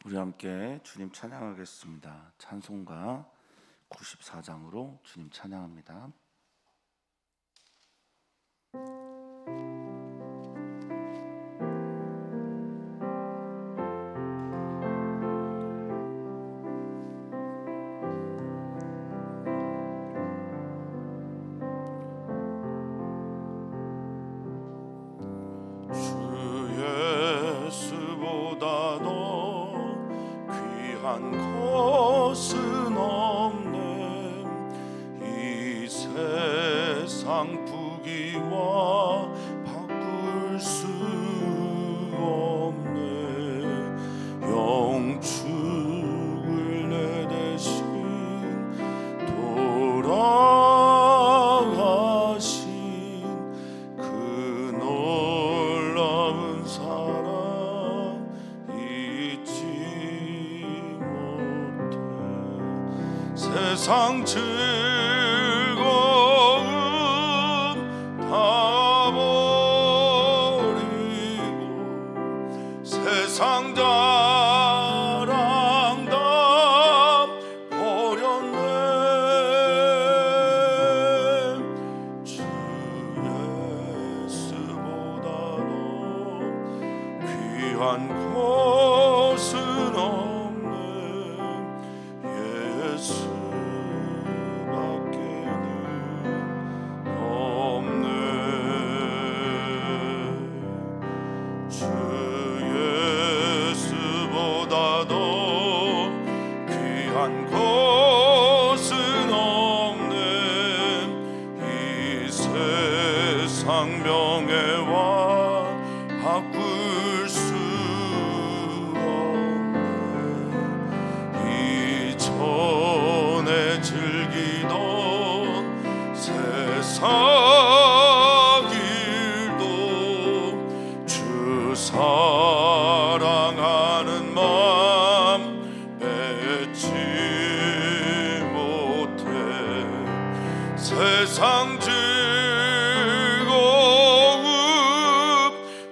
우리 함께 주님 찬양하겠습니다. 찬송가 94장으로 주님 찬양합니다. 것은 없네. 이 세상 부귀와 바꿀 수 없네. 영축을 내 대신 돌아가신 그 놀라운 사랑 잊지 세상 즐거움 다 버리고 세상 자랑 다 버렸네. 주 예수보다도 귀한 것은 없네. 예수밖에는 없네. 주 예수보다도 귀한 것은 없네. 이 세상 명예와 바꿀 수 즐기던 세상 일도 주 사랑하는 마음 맺지 못해. 세상 즐거움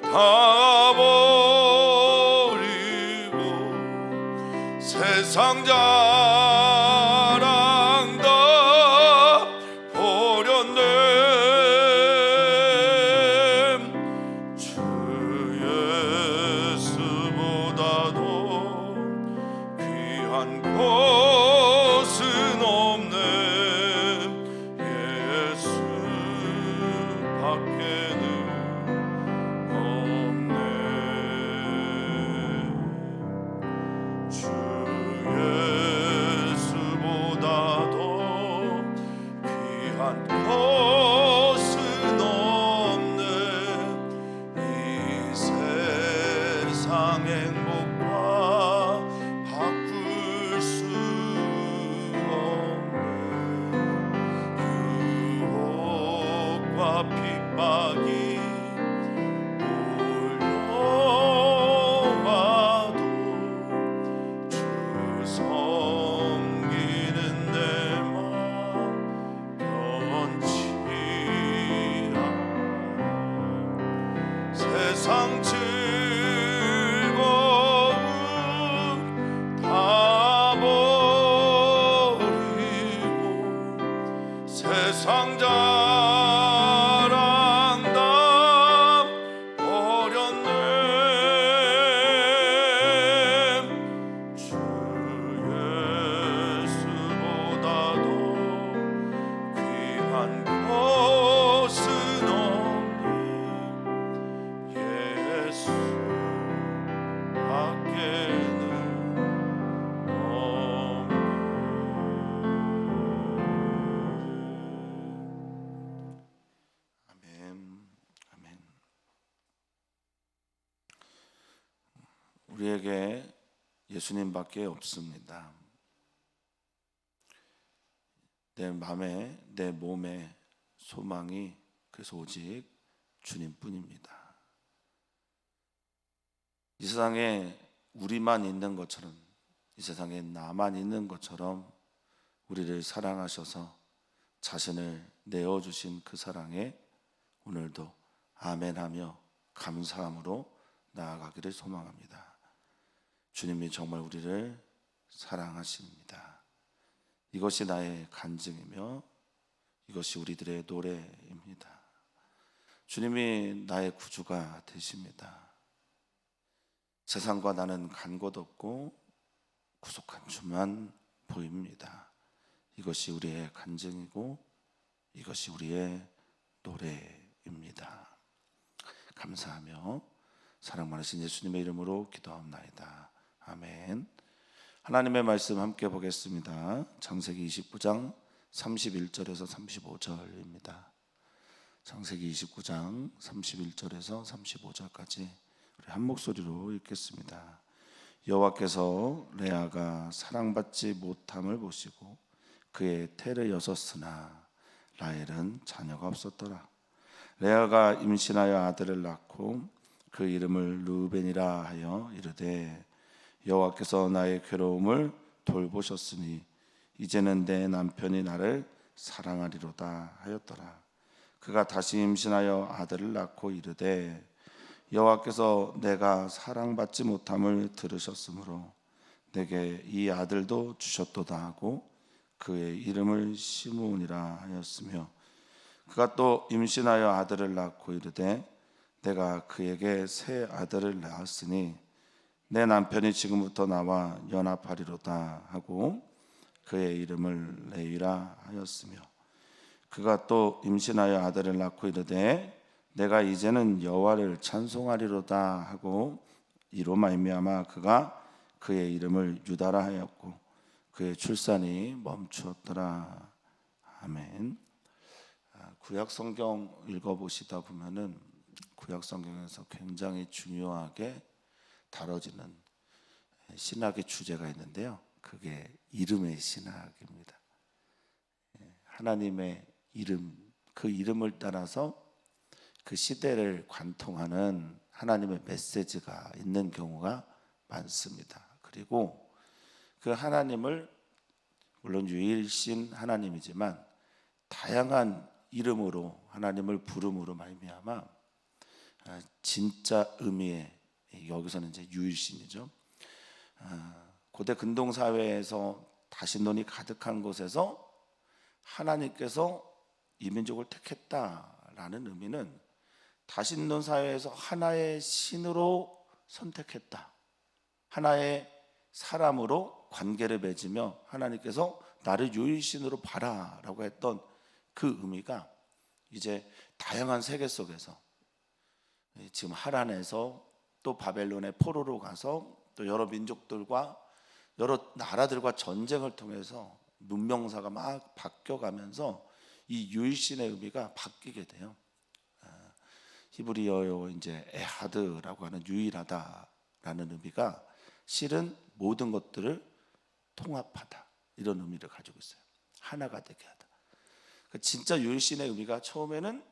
다 버리고 세상 것은 없네. 예수밖에는 없네. 주 예수보다도 귀한 것은 없네. 이 세상 행복과 핍박이 몰려와도 주 섬기는 내 맘 변치 않아. 세상 즐거움 다 버리고 세상 우리에게 예수님밖에 없습니다. 내 마음에, 내 몸에 소망이 그래서 오직 주님뿐입니다. 이 세상에 우리만 있는 것처럼, 이 세상에 나만 있는 것처럼 우리를 사랑하셔서 자신을 내어주신 그 사랑에 오늘도 아멘하며 감사함으로 나아가기를 소망합니다. 주님이 정말 우리를 사랑하십니다. 이것이 나의 간증이며 이것이 우리들의 노래입니다. 주님이 나의 구주가 되십니다. 세상과 나는 간 곳 없고 구속한 주만 보입니다. 이것이 우리의 간증이고 이것이 우리의 노래입니다. 감사하며 사랑 많으신 예수님의 이름으로 기도합나이다. 아멘. 하나님의 말씀 함께 보겠습니다. 창세기 29장 31절에서 35절입니다. 창세기 29장 31절에서 35절까지 우리 한 목소리로 읽겠습니다. 여호와께서 레아가 사랑받지 못함을 보시고 그의 태를 여섰으나 라헬은 자녀가 없었더라. 레아가 임신하여 아들을 낳고 그 이름을 르우벤이라 하여 이르되 여호와께서 나의 괴로움을 돌보셨으니 이제는 내 남편이 나를 사랑하리로다 하였더라. 그가 다시 임신하여 아들을 낳고 이르되 여호와께서 내가 사랑받지 못함을 들으셨으므로 내게 이 아들도 주셨도다 하고 그의 이름을 시므온이라 하였으며 그가 또 임신하여 아들을 낳고 이르되 내가 그에게 새 아들을 낳았으니 내 남편이 지금부터 나와 연합하리로다 하고 그의 이름을 레위라 하였으며 그가 또 임신하여 아들을 낳고 이르되 내가 이제는 여호와를 찬송하리로다 하고 이로 말미암아 그가 그의 이름을 유다라 하였고 그의 출산이 멈추었더라. 아멘. 구약 성경 읽어보시다 보면은 구약 성경에서 굉장히 중요하게 다뤄지는 신학의 주제가 있는데요. 그게 이름의 신학입니다. 하나님의 이름, 그 이름을 따라서 그 시대를 관통하는 하나님의 메시지가 있는 경우가 많습니다. 그리고 그 하나님을 물론 유일신 하나님이지만 다양한 이름으로 하나님을 부름으로 말미암아 진짜 의미의 여기서는 이제 유일신이죠. 고대 근동 사회에서 다신론이 가득한 곳에서 하나님께서 이민족을 택했다라는 의미는 다신론 사회에서 하나의 신으로 선택했다. 하나의 사람으로 관계를 맺으며 하나님께서 나를 유일신으로 봐라라고 했던 그 의미가 이제 다양한 세계 속에서 지금 하란에서 또 바벨론의 포로로 가서 또 여러 민족들과 여러 나라들과 전쟁을 통해서 문명사가 막 바뀌어가면서 이 유일신의 의미가 바뀌게 돼요. 히브리어요 이제 에하드라고 하는 유일하다라는 의미가 실은 모든 것들을 통합하다 이런 의미를 가지고 있어요. 하나가 되게 하다. 진짜 유일신의 의미가 처음에는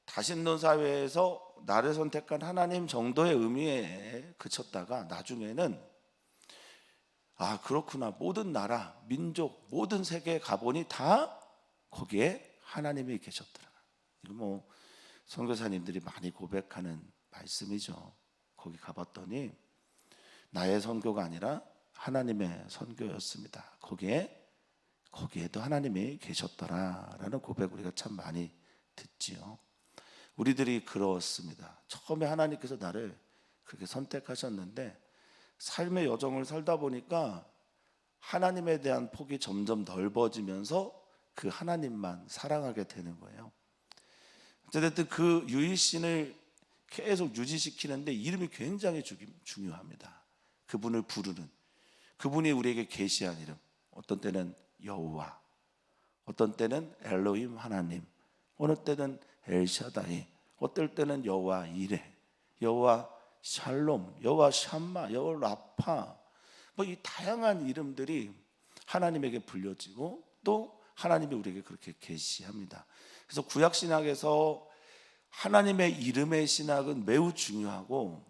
다신론 사회에서 나를 선택한 하나님 정도의 의미에 그쳤다가 나중에는 그렇구나, 모든 나라, 민족, 모든 세계에 가보니 다 거기에 하나님이 계셨더라. 이거 뭐 선교사님들이 많이 고백하는 말씀이죠. 거기 가봤더니 나의 선교가 아니라 하나님의 선교였습니다. 거기에도 하나님이 계셨더라라는 고백 우리가 참 많이 듣지요. 우리들이 그렇습니다. 처음에 하나님께서 나를 그렇게 선택하셨는데 삶의 여정을 살다 보니까 하나님에 대한 폭이 점점 넓어지면서 그 하나님만 사랑하게 되는 거예요. 어쨌든 그 유일신을 계속 유지시키는데 이름이 굉장히 중요합니다. 그분을 부르는, 그분이 우리에게 계시한 이름. 어떤 때는 여호와, 어떤 때는 엘로힘 하나님, 어느 때는 엘샤다이, 어떨 때는 여호와 이레, 여호와 샬롬, 여호와 샴마, 여호와 라파, 뭐 이 다양한 이름들이 하나님에게 불려지고 또 하나님이 우리에게 그렇게 계시합니다. 그래서 구약 신학에서 하나님의 이름의 신학은 매우 중요하고,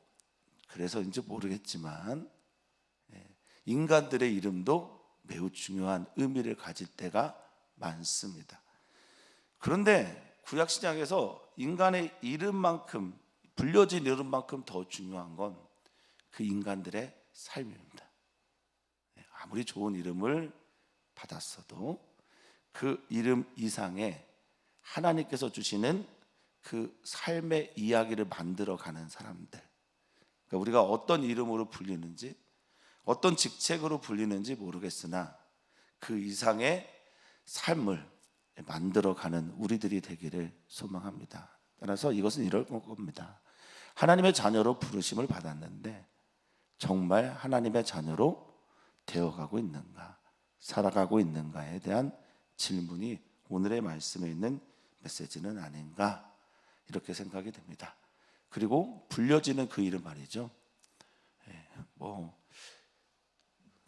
그래서인지 모르겠지만 인간들의 이름도 매우 중요한 의미를 가질 때가 많습니다. 그런데 구약 신약에서 인간의 이름만큼, 불려진 이름만큼 더 중요한 건 그 인간들의 삶입니다. 아무리 좋은 이름을 받았어도 그 이름 이상의 하나님께서 주시는 그 삶의 이야기를 만들어가는 사람들, 그러니까 우리가 어떤 이름으로 불리는지 어떤 직책으로 불리는지 모르겠으나 그 이상의 삶을 만들어가는 우리들이 되기를 소망합니다. 따라서 이것은 이럴 겁니다. 하나님의 자녀로 부르심을 받았는데 정말 하나님의 자녀로 되어가고 있는가, 살아가고 있는가에 대한 질문이 오늘의 말씀에 있는 메시지는 아닌가, 이렇게 생각이 됩니다. 그리고 불려지는 그 이름 말이죠.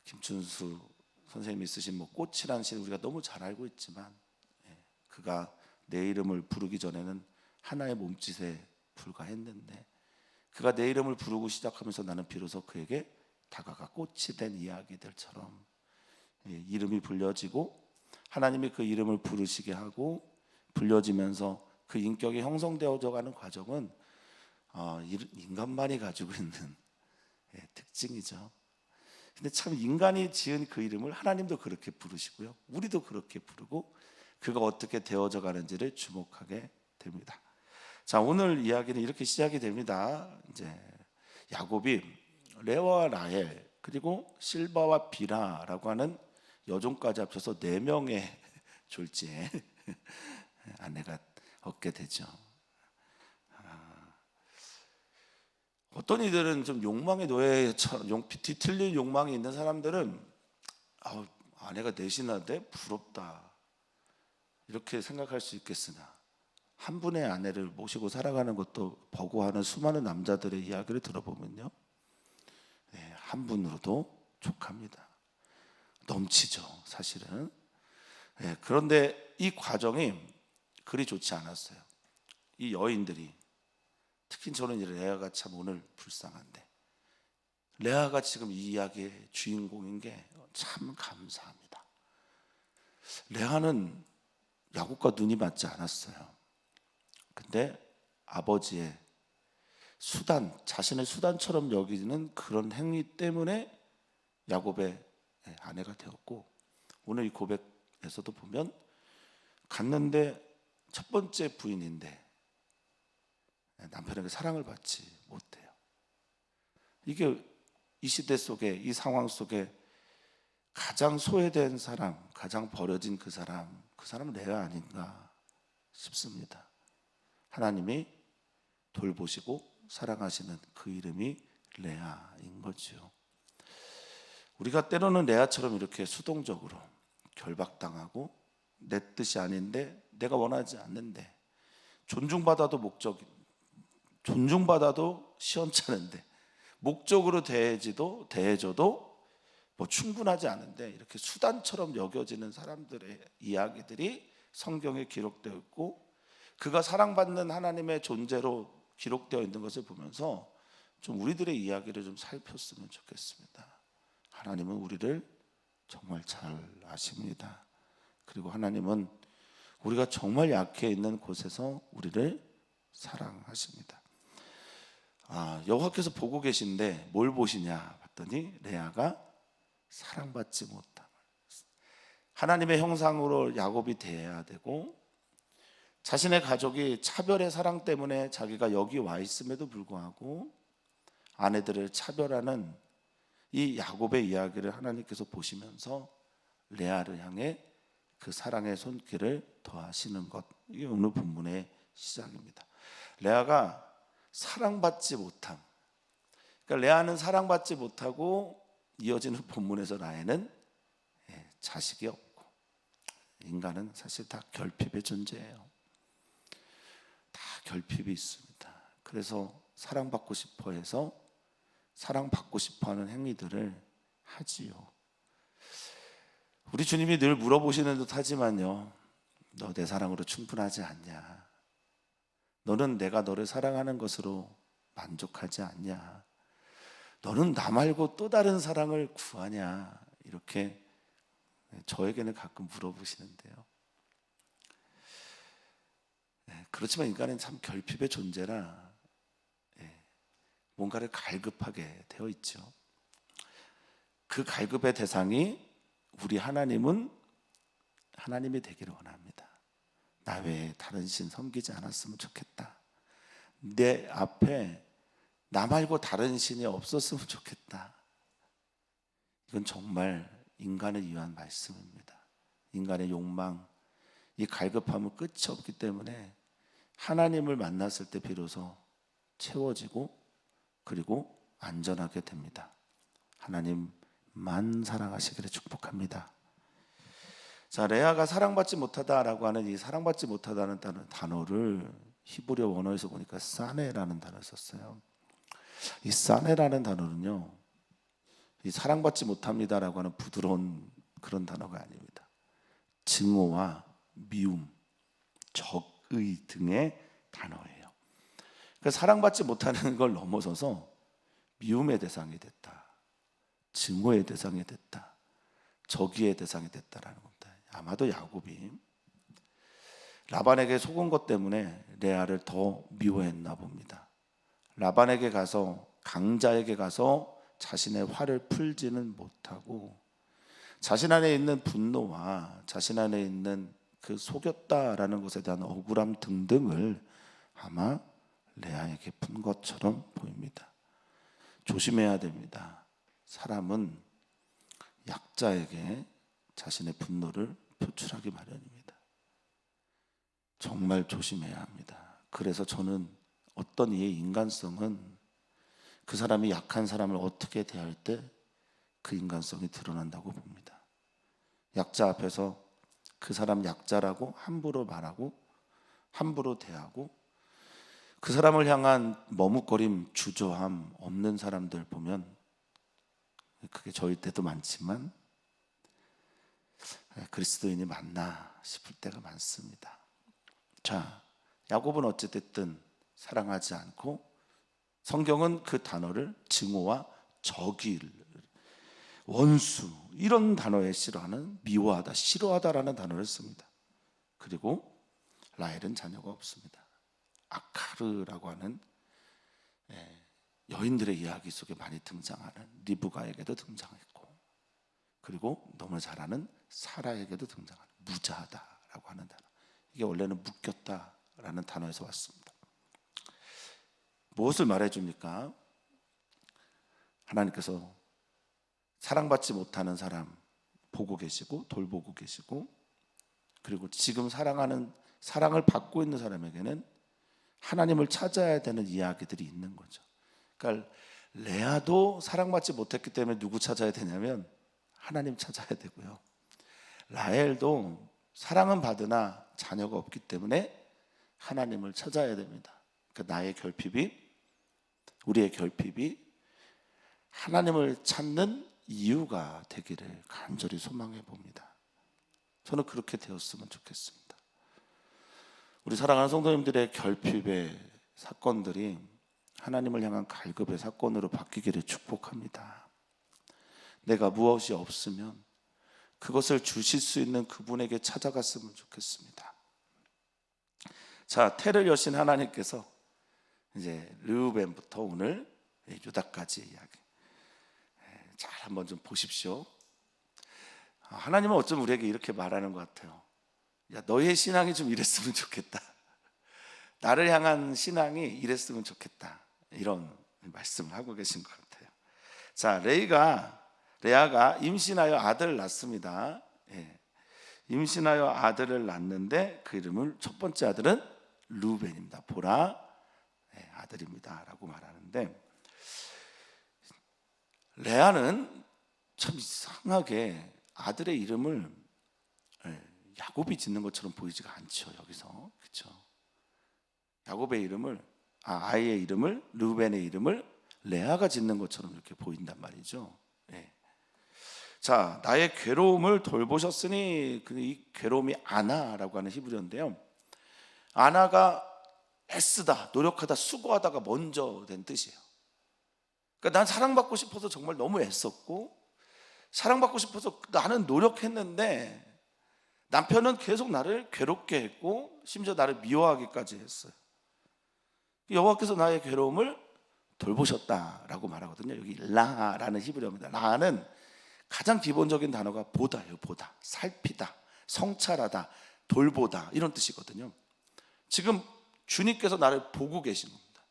김춘수 선생님이 쓰신 꽃이라는 시 우리가 너무 잘 알고 있지만, 그가 내 이름을 부르기 전에는 하나의 몸짓에 불과했는데 그가 내 이름을 부르고 시작하면서 나는 비로소 그에게 다가가 꽃이 된 이야기들처럼 이름이 불려지고 하나님이 그 이름을 부르시게 하고 불려지면서 그 인격이 형성되어져 가는 과정은 인간만이 가지고 있는 특징이죠. 근데 참 인간이 지은 그 이름을 하나님도 그렇게 부르시고요, 우리도 그렇게 부르고 그가 어떻게 되어져 가는지를 주목하게 됩니다. 자, 오늘 이야기는 이렇게 시작이 됩니다. 이제 야곱이 레아와 라헬 그리고 실바와 비라라고 하는 여종까지 합쳐서 4명의 졸지에 아내가 얻게 되죠. 어떤 이들은 좀 욕망의 노예처럼 뒤틀린 욕망이 있는 사람들은 아내가 넷이나 돼? 부럽다, 이렇게 생각할 수 있겠으나 한 분의 아내를 모시고 살아가는 것도 버거워하는 수많은 남자들의 이야기를 들어보면요, 한 분으로도 족합니다. 넘치죠, 사실은. 그런데 이 과정이 그리 좋지 않았어요. 이 여인들이, 특히 저는 이 레아가 참 오늘 불쌍한데, 레아가 지금 이 이야기의 주인공인 게 참 감사합니다. 레아는 야곱과 눈이 맞지 않았어요. 근데 아버지의 수단, 자신의 수단처럼 여기는 그런 행위 때문에 야곱의 아내가 되었고, 오늘 이 고백에서도 보면 갔는데 첫 번째 부인인데 남편에게 사랑을 받지 못해요. 이게 이 시대 속에, 이 상황 속에 가장 소외된 사람, 가장 버려진 그 사람은 레아 아닌가 싶습니다. 하나님이 돌보시고 사랑하시는 그 이름이 레아인 거죠. 우리가 때로는 레아처럼 이렇게 수동적으로 결박당하고 내 뜻이 아닌데, 내가 원하지 않는데, 존중받아도 시원찮은데, 목적으로 대해줘도 충분하지 않은데, 이렇게 수단처럼 여겨지는 사람들의 이야기들이 성경에 기록되어 있고, 그가 사랑받는 하나님의 존재로 기록되어 있는 것을 보면서 좀 우리들의 이야기를 좀 살폈으면 좋겠습니다. 하나님은 우리를 정말 잘 아십니다. 그리고 하나님은 우리가 정말 약해 있는 곳에서 우리를 사랑하십니다. 여호와께서 보고 계신데 뭘 보시냐 봤더니 레아가 사랑받지 못함을, 하나님의 형상으로 야곱이 대해야 되고, 자신의 가족이 차별의 사랑 때문에 자기가 여기 와 있음에도 불구하고 아내들을 차별하는 이 야곱의 이야기를 하나님께서 보시면서 레아를 향해 그 사랑의 손길을 더하시는 것, 이게 오늘 본문의 시작입니다. 레아가 사랑받지 못함, 그러니까 레아는 사랑받지 못하고 이어지는 본문에서 라헬은 자식이 없고, 인간은 사실 다 결핍의 존재예요. 다 결핍이 있습니다. 그래서 사랑받고 싶어 해서 사랑받고 싶어 하는 행위들을 하지요. 우리 주님이 늘 물어보시는 듯 하지만요, 너 내 사랑으로 충분하지 않냐? 너는 내가 너를 사랑하는 것으로 만족하지 않냐? 너는 나 말고 또 다른 사랑을 구하냐? 이렇게 저에게는 가끔 물어보시는데요. 그렇지만 인간은 참 결핍의 존재라 뭔가를 갈급하게 되어 있죠. 그 갈급의 대상이 우리 하나님은 하나님이 되기를 원합니다. 나 외에 다른 신 섬기지 않았으면 좋겠다. 내 앞에 나 말고 다른 신이 없었으면 좋겠다. 이건 정말 인간을 위한 말씀입니다. 인간의 욕망, 이 갈급함은 끝이 없기 때문에 하나님을 만났을 때 비로소 채워지고 그리고 안전하게 됩니다. 하나님만 사랑하시기를 축복합니다. 자, 레아가 사랑받지 못하다라고 하는 이 사랑받지 못하다는 단어를 히브리어 원어에서 보니까 사네라는 단어를 썼어요. 이 사네라는 단어는요, 이 사랑받지 못합니다라고 하는 부드러운 그런 단어가 아닙니다. 증오와 미움, 적의 등의 단어예요. 그러니까 사랑받지 못하는 걸 넘어서서 미움의 대상이 됐다, 증오의 대상이 됐다, 적의의 대상이 됐다라는 겁니다. 아마도 야곱이 라반에게 속은 것 때문에 레아를 더 미워했나 봅니다. 라반에게 가서, 강자에게 가서 자신의 화를 풀지는 못하고 자신 안에 있는 분노와 자신 안에 있는 그 속였다라는 것에 대한 억울함 등등을 아마 레아에게 푼 것처럼 보입니다. 조심해야 됩니다. 사람은 약자에게 자신의 분노를 표출하기 마련입니다. 정말 조심해야 합니다. 그래서 저는 어떤 이의 인간성은 그 사람이 약한 사람을 어떻게 대할 때 그 인간성이 드러난다고 봅니다. 약자 앞에서 그 사람 약자라고 함부로 말하고 함부로 대하고 그 사람을 향한 머뭇거림, 주저함 없는 사람들 보면 그게 저희 때도 많지만 그리스도인이 맞나 싶을 때가 많습니다. 자, 야곱은 어찌됐든 사랑하지 않고 성경은 그 단어를 증오와 적의를, 원수 이런 단어에 싫어하는, 미워하다, 싫어하다라는 단어를 씁니다. 그리고 라헬은 자녀가 없습니다. 아카르라고 하는 여인들의 이야기 속에 많이 등장하는 리브가에게도 등장했고, 그리고 너무 잘 아는 사라에게도 등장하는 무자하다라고 하는 단어, 이게 원래는 묶였다라는 단어에서 왔습니다. 무엇을 말해줍니까? 하나님께서 사랑받지 못하는 사람 보고 계시고 돌보고 계시고, 그리고 지금 사랑을 받고 있는 사람에게는 하나님을 찾아야 되는 이야기들이 있는 거죠. 그러니까 레아도 사랑받지 못했기 때문에 누구 찾아야 되냐면 하나님 찾아야 되고요, 라헬도 사랑은 받으나 자녀가 없기 때문에 하나님을 찾아야 됩니다. 그러니까 나의 결핍이, 우리의 결핍이 하나님을 찾는 이유가 되기를 간절히 소망해 봅니다. 저는 그렇게 되었으면 좋겠습니다. 우리 사랑하는 성도님들의 결핍의 사건들이 하나님을 향한 갈급의 사건으로 바뀌기를 축복합니다. 내가 무엇이 없으면 그것을 주실 수 있는 그분에게 찾아갔으면 좋겠습니다. 자, 태를 여신 하나님께서 이제 르우벤부터 오늘 유다까지 이야기 잘 한번 좀 보십시오. 하나님은 어쩜 우리에게 이렇게 말하는 것 같아요. 야, 너의 신앙이 좀 이랬으면 좋겠다. 나를 향한 신앙이 이랬으면 좋겠다. 이런 말씀을 하고 계신 것 같아요. 자, 레아가 임신하여 아들을 낳습니다. 임신하여 아들을 낳는데 그 이름을, 첫 번째 아들은 르우벤입니다. 보라 아들입니다 라고 말하는데, 레아는 참 이상하게 아들의 이름을 야곱이 짓는 것처럼 보이지가 않죠. 여기서, 그렇죠? 야곱의 이름을, 아이의 이름을, 르우벤의 이름을 레아가 짓는 것처럼 이렇게 보인단 말이죠. 자, 나의 괴로움을 돌보셨으니, 이 괴로움이 아나라고 하는 히브리어인데요, 아나가 애쓰다, 노력하다, 수고하다가 먼저 된 뜻이에요. 그러니까 난 사랑받고 싶어서 정말 너무 애썼고, 사랑받고 싶어서 나는 노력했는데 남편은 계속 나를 괴롭게 했고 심지어 나를 미워하기까지 했어요. 여호와께서 나의 괴로움을 돌보셨다라고 말하거든요. 여기 라라는 히브리어입니다. 라는 가장 기본적인 단어가 보다예요. 보다, 살피다, 성찰하다, 돌보다 이런 뜻이거든요. 지금 주님께서 나를 보고 계신 겁니다.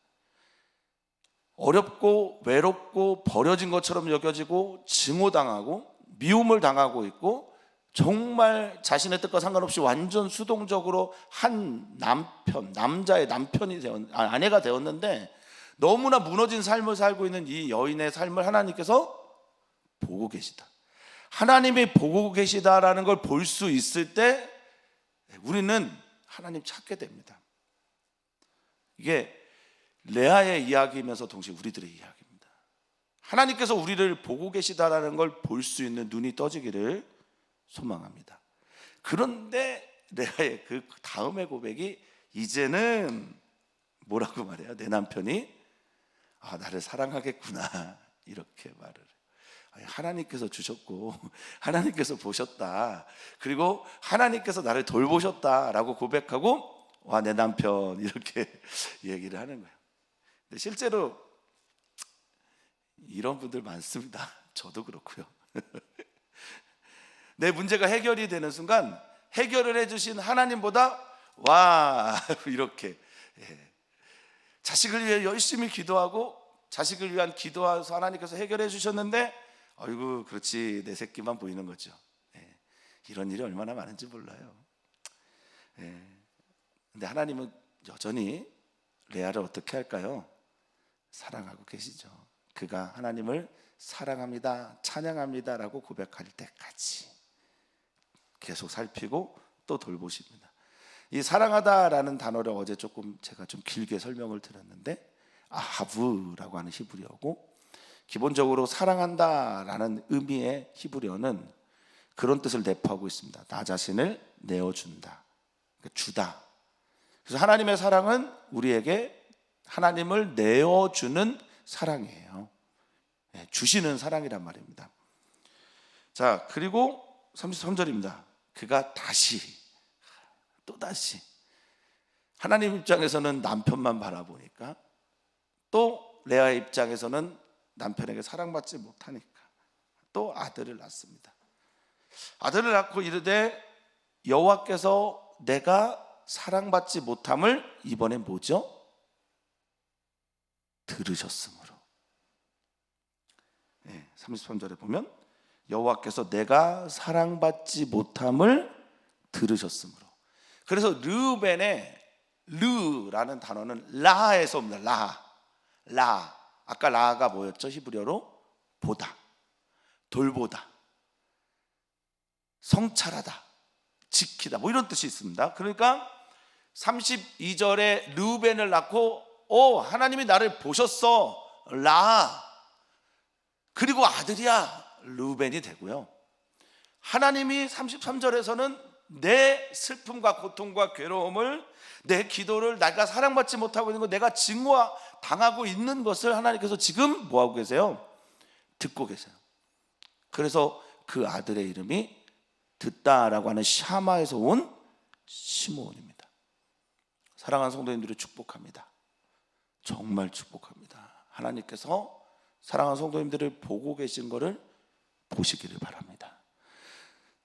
어렵고 외롭고 버려진 것처럼 여겨지고 증오당하고 미움을 당하고 있고 정말 자신의 뜻과 상관없이 완전 수동적으로 한 남편, 남자의 남편이 아내가 되었는데 너무나 무너진 삶을 살고 있는 이 여인의 삶을 하나님께서 보고 계시다. 하나님이 보고 계시다라는 걸 볼 수 있을 때 우리는 하나님 찾게 됩니다. 이게 레아의 이야기이면서 동시에 우리들의 이야기입니다. 하나님께서 우리를 보고 계시다라는 걸 볼 수 있는 눈이 떠지기를 소망합니다. 그런데 레아의 그 다음의 고백이 이제는 뭐라고 말해요? 내 남편이 나를 사랑하겠구나 이렇게 말을 해요. 하나님께서 주셨고 하나님께서 보셨다. 그리고 하나님께서 나를 돌보셨다라고 고백하고 와, 내 남편 이렇게 얘기를 하는 거예요. 근데 실제로 이런 분들 많습니다. 저도 그렇고요. 내 문제가 해결이 되는 순간 해결을 해주신 하나님보다 와 이렇게 자식을 위해 열심히 기도하고 자식을 위한 기도해서 하나님께서 해결해 주셨는데 아이고 그렇지 내 새끼만 보이는 거죠. 이런 일이 얼마나 많은지 몰라요. 근데 하나님은 여전히 레아를 어떻게 할까요? 사랑하고 계시죠. 그가 하나님을 사랑합니다, 찬양합니다 라고 고백할 때까지 계속 살피고 또 돌보십니다. 이 사랑하다라는 단어를 어제 조금 제가 좀 길게 설명을 드렸는데 아하브라고 하는 히브리어고 기본적으로 사랑한다라는 의미의 히브리어는 그런 뜻을 내포하고 있습니다. 나 자신을 내어준다, 그러니까 주다. 그래서 하나님의 사랑은 우리에게 하나님을 내어주는 사랑이에요. 주시는 사랑이란 말입니다. 자, 그리고 33절입니다. 그가 또다시 하나님 입장에서는 남편만 바라보니까 또 레아의 입장에서는 남편에게 사랑받지 못하니까 또 아들을 낳습니다. 아들을 낳고 이르되 여호와께서 내가 사랑받지 못함을 이번엔 뭐죠? 들으셨으므로. 33절에 보면 여호와께서 내가 사랑받지 못함을 들으셨으므로. 그래서 르우벤의 르라는 단어는 라에서 옵니다. 라. 아까 라가 뭐였죠? 히브리어로 보다, 돌보다, 성찰하다, 지키다 뭐 이런 뜻이 있습니다. 그러니까 32절에 르우벤을 낳고 하나님이 나를 보셨어 라. 그리고 아들이야 르우벤이 되고요. 하나님이 33절에서는 내 슬픔과 고통과 괴로움을 내 기도를 내가 사랑받지 못하고 있는 것, 내가 증오와 당하고 있는 것을 하나님께서 지금 뭐하고 계세요? 듣고 계세요. 그래서 그 아들의 이름이 듣다라고 하는 샤마에서 온 시므온입니다. 사랑하는 성도님들을 축복합니다. 정말 축복합니다. 하나님께서 사랑하는 성도님들을 보고 계신 것을 보시기를 바랍니다.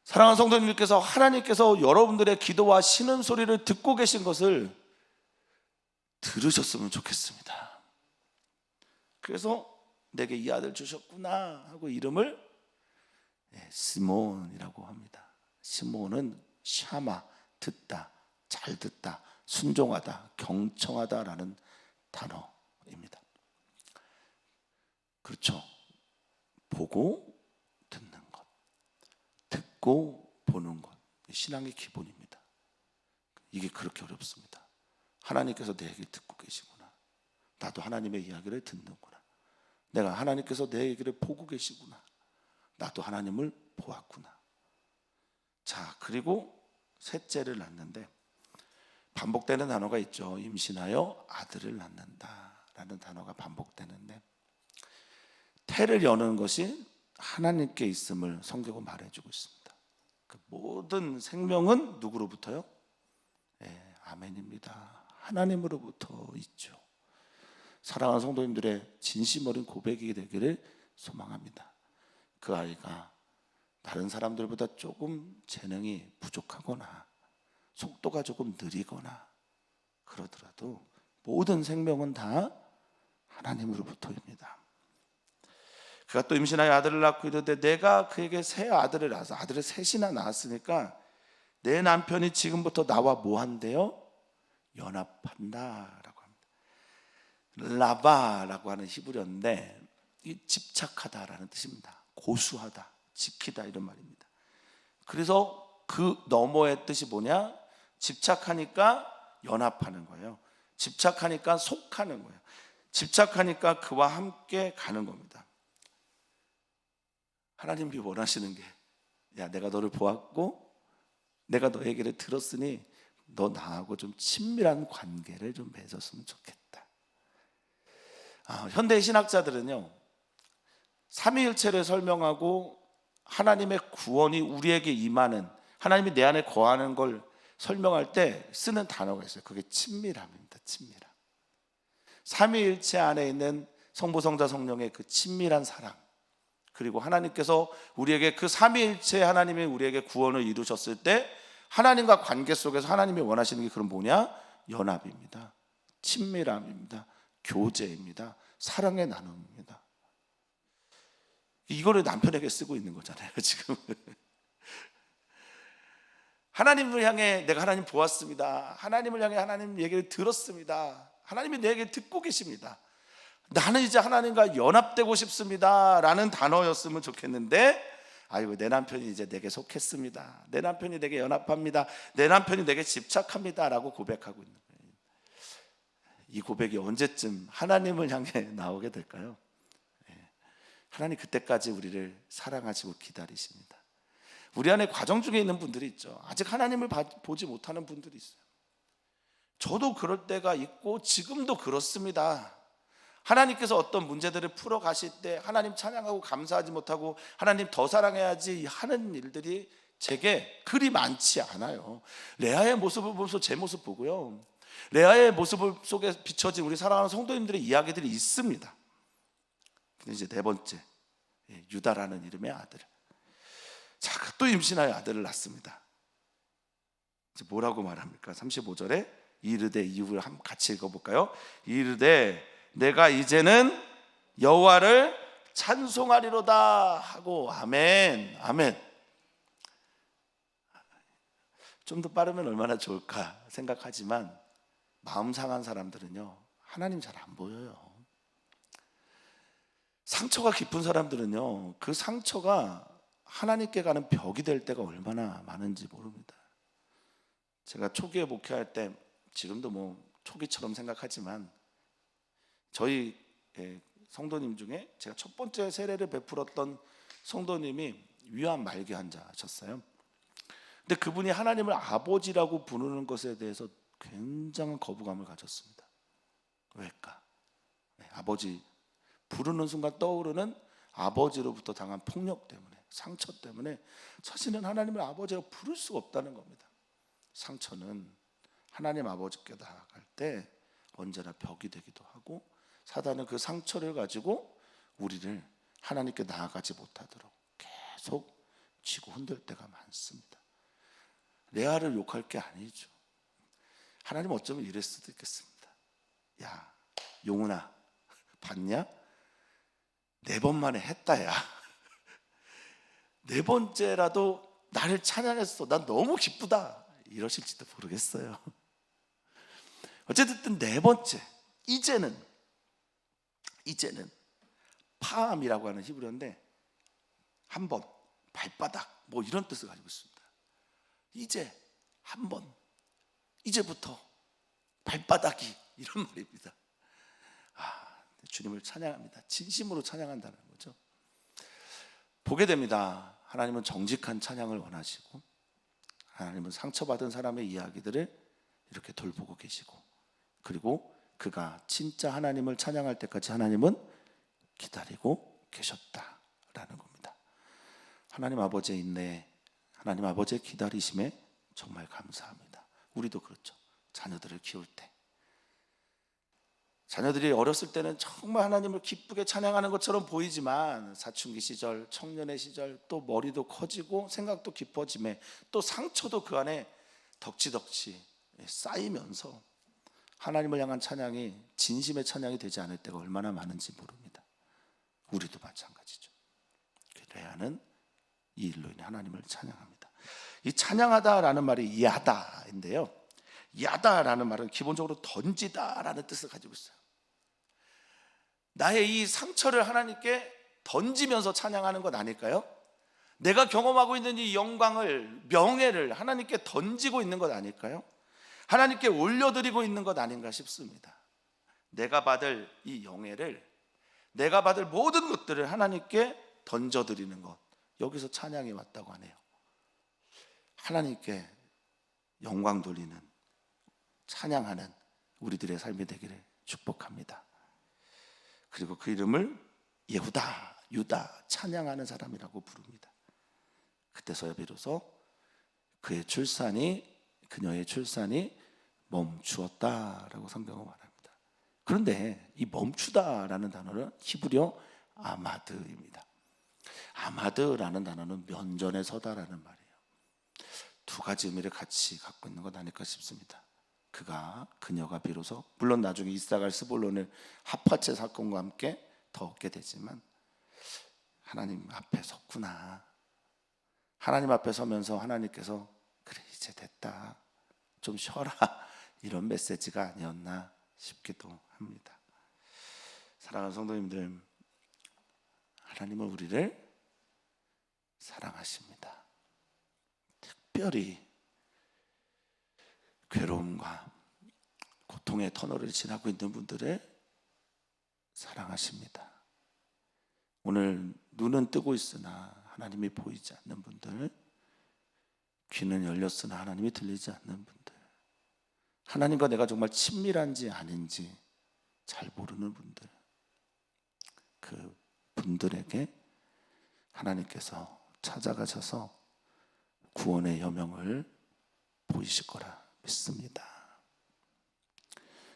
사랑하는 성도님들께서 하나님께서 여러분들의 기도와 신음소리를 듣고 계신 것을 들으셨으면 좋겠습니다. 그래서 내게 이 아들 주셨구나 하고 이름을 시몬이라고 합니다. 시몬은 샤마, 듣다, 잘 듣다, 순종하다, 경청하다라는 단어입니다. 그렇죠. 보고 듣는 것, 듣고 보는 것, 신앙의 기본입니다. 이게 그렇게 어렵습니다. 하나님께서 내 얘기를 듣고 계시구나. 나도 하나님의 이야기를 듣는구나. 내가 하나님께서 내 얘기를 보고 계시구나. 나도 하나님을 보았구나. 자, 그리고 셋째를 낳는데 반복되는 단어가 있죠. 임신하여 아들을 낳는다라는 단어가 반복되는데 태를 여는 것이 하나님께 있음을 성경은 말해주고 있습니다. 그 모든 생명은 누구로부터요? 아멘입니다. 하나님으로부터 있죠. 사랑하는 성도님들의 진심 어린 고백이 되기를 소망합니다. 그 아이가 다른 사람들보다 조금 재능이 부족하거나 속도가 조금 느리거나 그러더라도 모든 생명은 다 하나님으로부터입니다. 그가 또 임신하여 아들을 낳고 이르되 내가 그에게 새 아들을 낳아서 아들을 셋이나 낳았으니까 내 남편이 지금부터 나와 뭐한대요? 연합한다 라고 합니다. 라바라고 하는 히브리어인데 이 집착하다라는 뜻입니다. 고수하다, 지키다 이런 말입니다. 그래서 그 너머의 뜻이 뭐냐? 집착하니까 연합하는 거예요. 집착하니까 속하는 거예요. 집착하니까 그와 함께 가는 겁니다. 하나님이 원하시는 게, 야, 내가 너를 보았고 내가 너 얘기를 들었으니 너 나하고 좀 친밀한 관계를 좀 맺었으면 좋겠다. 현대 신학자들은요, 삼위일체를 설명하고 하나님의 구원이 우리에게 임하는, 하나님이 내 안에 거하는 걸 설명할 때 쓰는 단어가 있어요. 그게 친밀함입니다. 친밀함. 삼위일체 안에 있는 성부, 성자, 성령의 그 친밀한 사랑, 그리고 하나님께서 우리에게 그 삼위일체 하나님이 우리에게 구원을 이루셨을 때 하나님과 관계 속에서 하나님이 원하시는 게 그럼 뭐냐? 연합입니다. 친밀함입니다. 교제입니다. 사랑의 나눔입니다. 이거를 남편에게 쓰고 있는 거잖아요, 지금. 하나님을 향해 내가 하나님 보았습니다. 하나님을 향해 하나님 얘기를 들었습니다. 하나님이 내 얘기를 듣고 계십니다. 나는 이제 하나님과 연합되고 싶습니다 라는 단어였으면 좋겠는데, 아이고, 내 남편이 이제 내게 속했습니다. 내 남편이 내게 연합합니다. 내 남편이 내게 집착합니다 라고 고백하고 있는 거예요. 이 고백이 언제쯤 하나님을 향해 나오게 될까요? 하나님 그때까지 우리를 사랑하시고 기다리십니다. 우리 안에 과정 중에 있는 분들이 있죠. 아직 하나님을 보지 못하는 분들이 있어요. 저도 그럴 때가 있고 지금도 그렇습니다. 하나님께서 어떤 문제들을 풀어 가실 때 하나님 찬양하고 감사하지 못하고 하나님 더 사랑해야지 하는 일들이 제게 그리 많지 않아요. 레아의 모습을 보면서 제 모습 보고요, 레아의 모습 속에 비춰진 우리 사랑하는 성도님들의 이야기들이 있습니다. 근데 이제 네 번째, 유다라는 이름의 아들. 자, 또 임신하여 아들을 낳습니다. 이제 뭐라고 말합니까? 35절에 이르되, 이유를 한번 같이 읽어볼까요? 이르되 내가 이제는 여호와를 찬송하리로다 하고, 아멘, 아멘. 좀 더 빠르면 얼마나 좋을까 생각하지만 마음 상한 사람들은요, 하나님 잘 안 보여요. 상처가 깊은 사람들은요, 그 상처가 하나님께 가는 벽이 될 때가 얼마나 많은지 모릅니다. 제가 초기에 목회할 때, 지금도 뭐 초기처럼 생각하지만 저희 성도님 중에 제가 첫 번째 세례를 베풀었던 성도님이 위암 말기 환자셨어요. 근데 그분이 하나님을 아버지라고 부르는 것에 대해서 굉장한 거부감을 가졌습니다. 왜일까? 아버지 부르는 순간 떠오르는 아버지로부터 당한 폭력 때문에, 상처 때문에 자신은 하나님을 아버지라고 부를 수가 없다는 겁니다. 상처는 하나님 아버지께 나아갈 때 언제나 벽이 되기도 하고, 사단은 그 상처를 가지고 우리를 하나님께 나아가지 못하도록 계속 쥐고 흔들 때가 많습니다. 레아를 욕할 게 아니죠. 하나님 어쩌면 이럴 수도 있겠습니다. 야, 용훈아, 봤냐? 4번 만에 했다, 야. 4번째라도 나를 찬양했어. 난 너무 기쁘다. 이러실지도 모르겠어요. 어쨌든 4번째, 이제는 파암이라고 하는 히브리어인데 한 번, 발바닥 뭐 이런 뜻을 가지고 있습니다. 이제 한 번, 이제부터 발바닥이, 이런 말입니다. 주님을 찬양합니다. 진심으로 찬양한다는 거죠. 보게 됩니다. 하나님은 정직한 찬양을 원하시고, 하나님은 상처받은 사람의 이야기들을 이렇게 돌보고 계시고, 그리고 그가 진짜 하나님을 찬양할 때까지 하나님은 기다리고 계셨다라는 겁니다. 하나님 아버지의 인내, 하나님 아버지의 기다리심에 정말 감사합니다. 우리도 그렇죠. 자녀들을 키울 때 자녀들이 어렸을 때는 정말 하나님을 기쁘게 찬양하는 것처럼 보이지만 사춘기 시절, 청년의 시절, 또 머리도 커지고 생각도 깊어짐에 또 상처도 그 안에 덕지덕지 쌓이면서 하나님을 향한 찬양이 진심의 찬양이 되지 않을 때가 얼마나 많은지 모릅니다. 우리도 마찬가지죠. 레아는 이 일로 인해 하나님을 찬양합니다. 이 찬양하다라는 말이 야다인데요, 야다라는 말은 기본적으로 던지다라는 뜻을 가지고 있어요. 나의 이 상처를 하나님께 던지면서 찬양하는 것 아닐까요? 내가 경험하고 있는 이 영광을, 명예를 하나님께 던지고 있는 것 아닐까요? 하나님께 올려드리고 있는 것 아닌가 싶습니다. 내가 받을 이 영예를, 내가 받을 모든 것들을 하나님께 던져드리는 것, 여기서 찬양이 왔다고 하네요. 하나님께 영광 돌리는, 찬양하는 우리들의 삶이 되기를 축복합니다. 그리고 그 이름을 예후다, 유다, 찬양하는 사람이라고 부릅니다. 그때서야 비로소 그녀의 출산이 멈추었다라고 성경은 말합니다. 그런데 이 멈추다라는 단어는 히브리어 아마드입니다. 아마드라는 단어는 면전에 서다라는 말이에요. 두 가지 의미를 같이 갖고 있는 것 아닐까 싶습니다. 그녀가 비로소, 물론 나중에 이사갈 스볼론을 합화체 사건과 함께 더 얻게 되지만 하나님 앞에 섰구나. 하나님 앞에 서면서 하나님께서 그래 이제 됐다, 좀 쉬어라, 이런 메시지가 아니었나 싶기도 합니다. 사랑하는 성도님들, 하나님은 우리를 사랑하십니다. 특별히 괴로움과 고통의 터널을 지나고 있는 분들을 사랑하십니다. 오늘 눈은 뜨고 있으나 하나님이 보이지 않는 분들, 귀는 열렸으나 하나님이 들리지 않는 분들, 하나님과 내가 정말 친밀한지 아닌지 잘 모르는 분들, 그 분들에게 하나님께서 찾아가셔서 구원의 여명을 보이실 거라 믿습니다.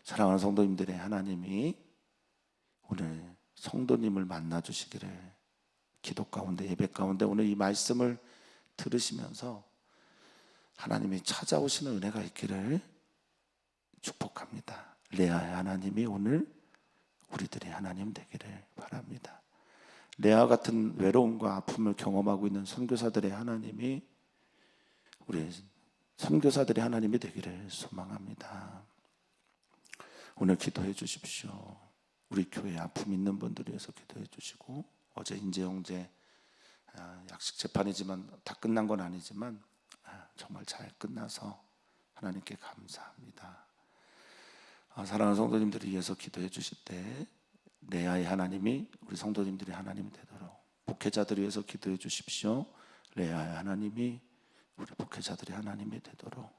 사랑하는 성도님들의 하나님이 오늘 성도님을 만나주시기를, 기도 가운데, 예배 가운데 오늘 이 말씀을 들으시면서 하나님이 찾아오시는 은혜가 있기를 축복합니다. 레아의 하나님이 오늘 우리들의 하나님 되기를 바랍니다. 레아 같은 외로움과 아픔을 경험하고 있는 선교사들의 하나님이 우리 선교사들의 하나님이 되기를 소망합니다. 오늘 기도해 주십시오. 우리 교회에 아픔 있는 분들 위해서 기도해 주시고, 어제 인재 형제 약식 재판이지만 다 끝난 건 아니지만 정말 잘 끝나서 하나님께 감사합니다. 사랑하는 성도님들을 위해서 기도해 주실 때 레아의 하나님이 우리 성도님들의 하나님이 되도록, 목회자들을 위해서 기도해 주십시오. 레아의 하나님이 우리 목회자들의 하나님이 되도록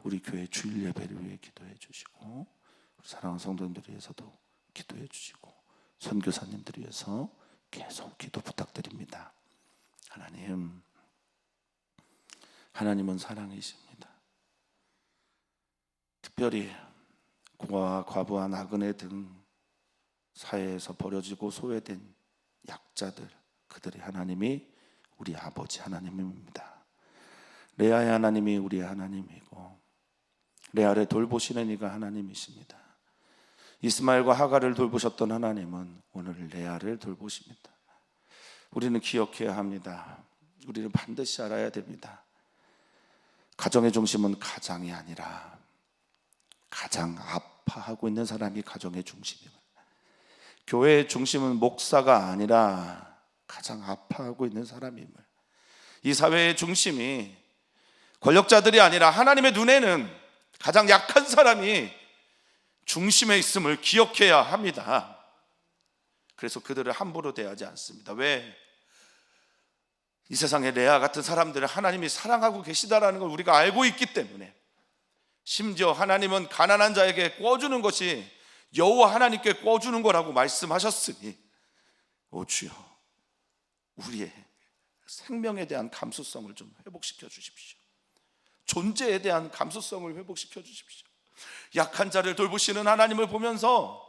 우리 교회 주일 예배를 위해 기도해 주시고, 우리 사랑하는 성도님들을 위해서도 기도해 주시고, 선교사님들을 위해서 계속 기도 부탁드립니다. 하나님은 사랑이십니다. 특별히 고아와 과부와 나그네 등 사회에서 버려지고 소외된 약자들, 그들의 하나님이 우리 아버지 하나님입니다. 레아의 하나님이 우리의 하나님이고, 레아를 돌보시는 이가 하나님이십니다. 이스마엘과 하갈을 돌보셨던 하나님은 오늘 레아를 돌보십니다. 우리는 기억해야 합니다. 우리는 반드시 알아야 됩니다. 가정의 중심은 가장이 아니라 가장 아파하고 있는 사람이 가정의 중심입니다. 교회의 중심은 목사가 아니라 가장 아파하고 있는 사람임을, 이 사회의 중심이 권력자들이 아니라 하나님의 눈에는 가장 약한 사람이 중심에 있음을 기억해야 합니다. 그래서 그들을 함부로 대하지 않습니다. 왜? 이 세상에 레아 같은 사람들을 하나님이 사랑하고 계시다라는 걸 우리가 알고 있기 때문에, 심지어 하나님은 가난한 자에게 꿔주는 것이 여호와 하나님께 꿔주는 거라고 말씀하셨으니, 오 주여, 우리의 생명에 대한 감수성을 좀 회복시켜 주십시오. 존재에 대한 감수성을 회복시켜 주십시오. 약한 자를 돌보시는 하나님을 보면서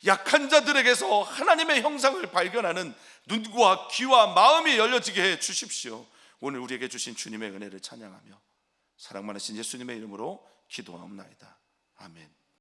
약한 자들에게서 하나님의 형상을 발견하는 눈과 귀와 마음이 열려지게 해 주십시오. 오늘 우리에게 주신 주님의 은혜를 찬양하며 사랑 많으신 예수님의 이름으로 기도하옵나이다. 아멘.